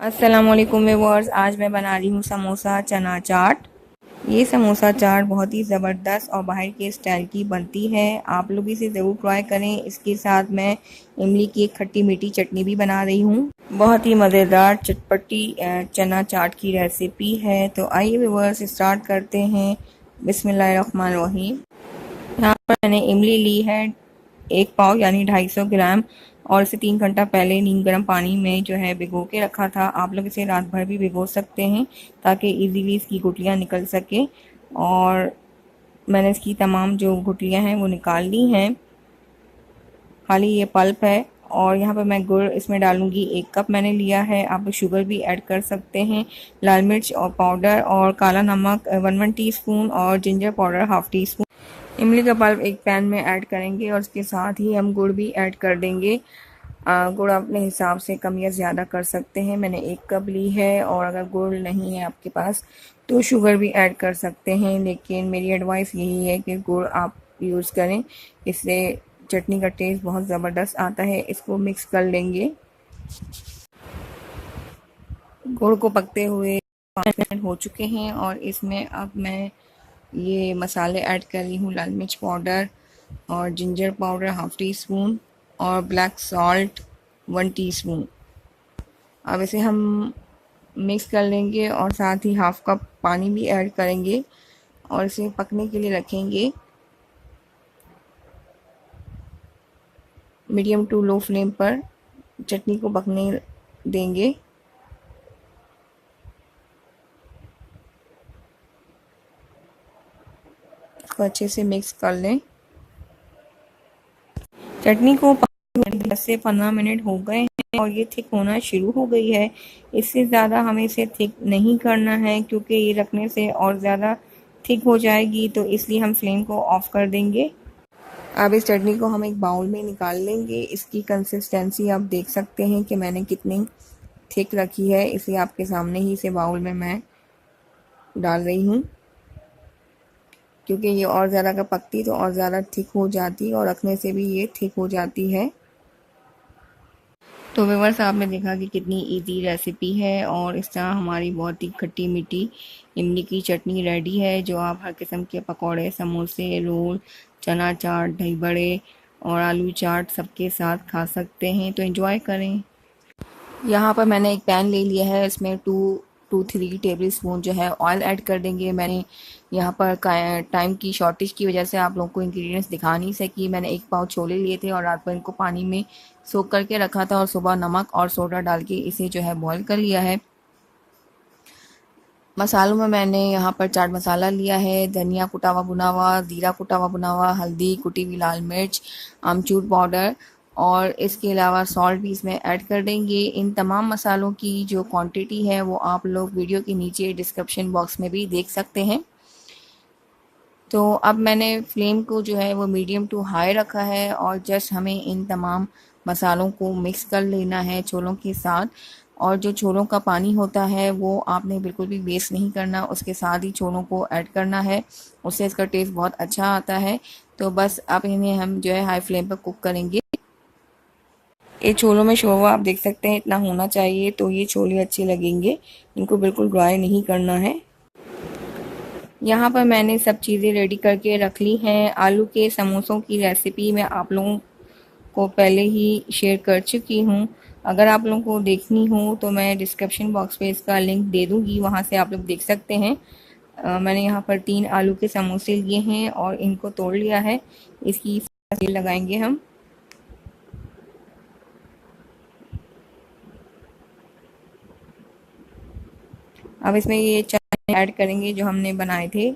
अस्सलाम वालेकुम व्यूअर्स। आज मैं बना रही हूँ समोसा चना चाट। ये समोसा चाट बहुत ही ज़बरदस्त और बाहर के स्टाइल की बनती है। आप लोग इसे ज़रूर ट्राई करें। इसके साथ मैं इमली की एक खट्टी मीठी चटनी भी बना रही हूँ। बहुत ही मज़ेदार चटपटी चना चाट की रेसिपी है। तो आइए व्यूअर्स स्टार्ट करते हैं। बिस्मिल्लाहिर्रहमानिर्रहीम। यहाँ पर मैंने इमली ली है 1 पाव यानी 250 ग्राम, और इसे 3 घंटा पहले नीम गर्म पानी में जो है भिगो के रखा था। आप लोग इसे रात भर भी भिगो सकते हैं ताकि इजीली इसकी गुठलियाँ निकल सके। और मैंने इसकी तमाम जो गुठलियाँ हैं वो निकाल ली हैं, खाली ये पल्प है। और यहाँ पर मैं गुड़ इसमें डालूंगी 1 कप मैंने लिया है। आप लोग शुगर भी ऐड कर सकते हैं। लाल मिर्च और पाउडर और काला नमक 1 टीस्पून और जिंजर पाउडर 1/2 टीस्पून। इमली का पल्प एक पैन में ऐड करेंगे और उसके साथ ही हम गुड़ भी ऐड कर देंगे। गुड़ अपने हिसाब से कम या ज़्यादा कर सकते हैं। मैंने 1 कप ली है, और अगर गुड़ नहीं है आपके पास तो शुगर भी ऐड कर सकते हैं, लेकिन मेरी एडवाइस यही है कि गुड़ आप यूज़ करें। इससे चटनी का टेस्ट बहुत ज़बरदस्त आता है। इसको मिक्स कर लेंगे। गुड़ को पकते हुए 5 मिनट हो चुके हैं, और इसमें अब मैं ये मसाले ऐड कर रही हूँ। लाल मिर्च पाउडर और जिंजर पाउडर 1/2 टीस्पून और ब्लैक सॉल्ट 1 टीस्पून। अब इसे हम मिक्स कर लेंगे और साथ ही 1/2 कप पानी भी ऐड करेंगे और इसे पकने के लिए रखेंगे मीडियम टू लो फ्लेम पर। चटनी को पकने देंगे। इसको अच्छे से मिक्स कर लें। चटनी को 10 से 15 मिनट हो गए हैं और ये थिक होना शुरू हो गई है। इससे ज़्यादा हमें इसे थिक नहीं करना है, क्योंकि ये रखने से और ज़्यादा थिक हो जाएगी, तो इसलिए हम फ्लेम को ऑफ कर देंगे। अब इस चटनी को हम एक बाउल में निकाल लेंगे। इसकी कंसिस्टेंसी आप देख सकते हैं कि मैंने कितनी थिक रखी है। इसे आपके सामने ही इसे बाउल में मैं डाल रही हूँ, क्योंकि ये और ज़्यादा अगर पकती तो और ज़्यादा थिक हो जाती और रखने से भी ये थिक हो जाती है। तो व्यूअर्स, आपने देखा कि कितनी इजी रेसिपी है, और इस तरह हमारी बहुत ही खट्टी मीठी इमली की चटनी रेडी है, जो आप हर किस्म के पकौड़े, समोसे, रोल, चना चाट, दही बड़े और आलू चाट सबके साथ खा सकते हैं। तो एंजॉय करें। यहाँ पर मैंने एक पैन ले लिया है। इसमें 2 to 3 टेबल स्पून जो है ऑयल ऐड कर देंगे। मैंने यहाँ पर टाइम की शॉर्टेज की वजह से आप लोगों को इंग्रेडिएंट्स दिखा नहीं सकी। मैंने 1 पाव छोले लिए थे और रात भर इनको पानी में सोख करके रखा था, और सुबह नमक और सोडा डाल के इसे जो है बॉईल कर लिया है। मसालों में मैंने यहाँ पर चाट मसाला लिया है, धनिया कुटा हुआ भुना हुआ, ज़ीरा कुटा हुआ भुना हुआ, हल्दी, कुटी हुई लाल मिर्च, आमचूर पाउडर, और इसके अलावा सॉल्ट भी इसमें ऐड कर देंगे। इन तमाम मसालों की जो क्वांटिटी है वो आप लोग वीडियो के नीचे डिस्क्रिप्शन बॉक्स में भी देख सकते हैं। तो अब मैंने फ्लेम को जो है वो मीडियम टू हाई रखा है, और जस्ट हमें इन तमाम मसालों को मिक्स कर लेना है छोलों के साथ। और जो छोलों का पानी होता है वो आपने बिल्कुल भी वेस्ट नहीं करना, उसके साथ ही छोलों को ऐड करना है। उससे इसका टेस्ट बहुत अच्छा आता है। तो बस अब इन्हें हम जो है हाई फ्लेम पर कुक करेंगे। ये छोलों में शोरबा आप देख सकते हैं इतना होना चाहिए, तो ये छोले अच्छे लगेंगे। इनको बिल्कुल ड्राई नहीं करना है। यहाँ पर मैंने सब चीज़ें रेडी करके रख ली हैं। आलू के समोसों की रेसिपी मैं आप लोगों को पहले ही शेयर कर चुकी हूँ। अगर आप लोगों को देखनी हो तो मैं डिस्क्रिप्शन बॉक्स पे इसका लिंक दे दूँगी, वहाँ से आप लोग देख सकते हैं। मैंने यहाँ पर 3 आलू के समोसे लिए हैं और इनको तोड़ लिया है। इसकी तस्वीर लगाएंगे हम। अब इसमें ये चने ऐड करेंगे जो हमने बनाए थे।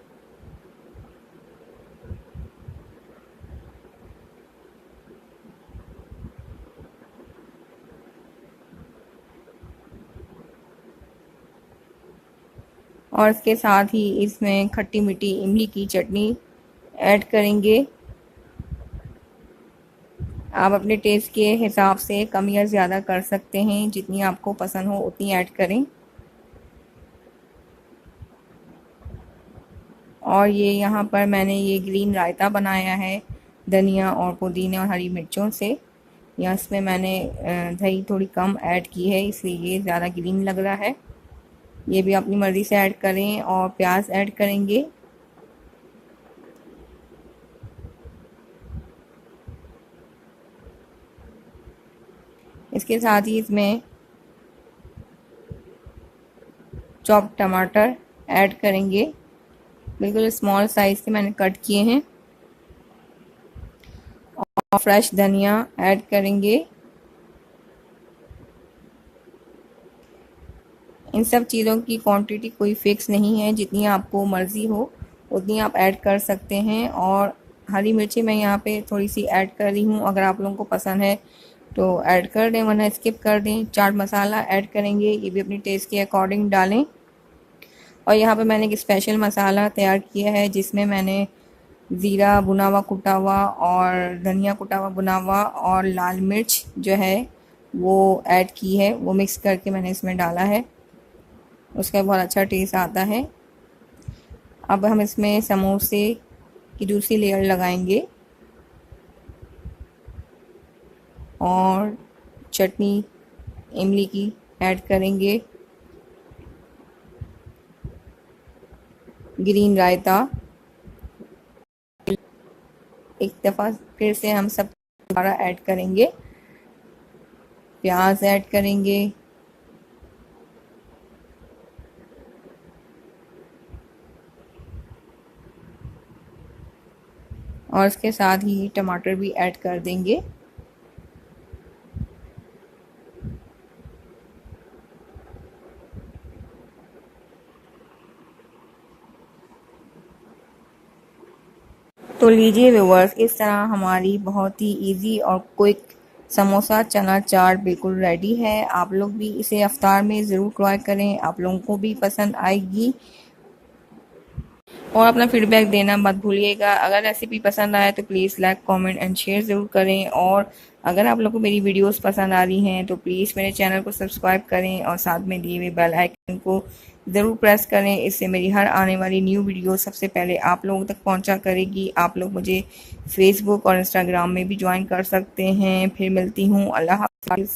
और इसके साथ ही इसमें खट्टी मीठी इमली की चटनी ऐड करेंगे। आप अपने टेस्ट के हिसाब से कम या ज़्यादा कर सकते हैं, जितनी आपको पसंद हो उतनी ऐड करें। और ये यहाँ पर मैंने ये ग्रीन रायता बनाया है धनिया और पुदीने और हरी मिर्चों से। या इसमें मैंने दही थोड़ी कम ऐड की है, इसलिए ये ज़्यादा ग्रीन लग रहा है। ये भी अपनी मर्ज़ी से ऐड करें। और प्याज ऐड करेंगे। इसके साथ ही इसमें चॉप टमाटर ऐड करेंगे, बिल्कुल स्मॉल साइज़ के मैंने कट किए हैं। और फ्रेश धनिया ऐड करेंगे। इन सब चीज़ों की क्वांटिटी कोई फिक्स नहीं है, जितनी आपको मर्ज़ी हो उतनी आप ऐड कर सकते हैं। और हरी मिर्ची मैं यहाँ पे थोड़ी सी ऐड कर रही हूँ, अगर आप लोगों को पसंद है तो ऐड कर दें, वरना स्किप कर दें। चाट मसाला ऐड करेंगे, ये भी अपनी टेस्ट के अकॉर्डिंग डालें। और यहाँ पे मैंने एक स्पेशल मसाला तैयार किया है, जिसमें मैंने ज़ीरा भुना हुआ कुटा हुआ और धनिया कुटा हुआ भुना हुआ और लाल मिर्च जो है वो ऐड की है, वो मिक्स करके मैंने इसमें डाला है। उसका बहुत अच्छा टेस्ट आता है। अब हम इसमें समोसे की दूसरी लेयर लगाएंगे और चटनी इमली की ऐड करेंगे, ग्रीन रायता। एक दफ़ा फिर से हम सब दोबारा ऐड करेंगे। प्याज ऐड करेंगे, और इसके साथ ही टमाटर भी ऐड कर देंगे। तो लीजिए व्यूअर्स, इस तरह हमारी बहुत ही इजी और क्विक समोसा चना चाट बिल्कुल रेडी है। आप लोग भी इसे इफ्तार में ज़रूर ट्राई करें, आप लोगों को भी पसंद आएगी। और अपना फीडबैक देना मत भूलिएगा। अगर रेसिपी पसंद आए तो please like comment and share ज़रूर करें। और अगर आप लोगों को मेरी वीडियोस पसंद आ रही हैं तो प्लीज़ मेरे चैनल को सब्सक्राइब करें और साथ में दिए हुए बेल आइकन को ज़रूर प्रेस करें। इससे मेरी हर आने वाली न्यू वीडियो सबसे पहले आप लोगों तक पहुंचा करेगी। आप लोग मुझे फेसबुक और इंस्टाग्राम में भी ज्वाइन कर सकते हैं। फिर मिलती हूँ। अल्लाह हाफ़िज़।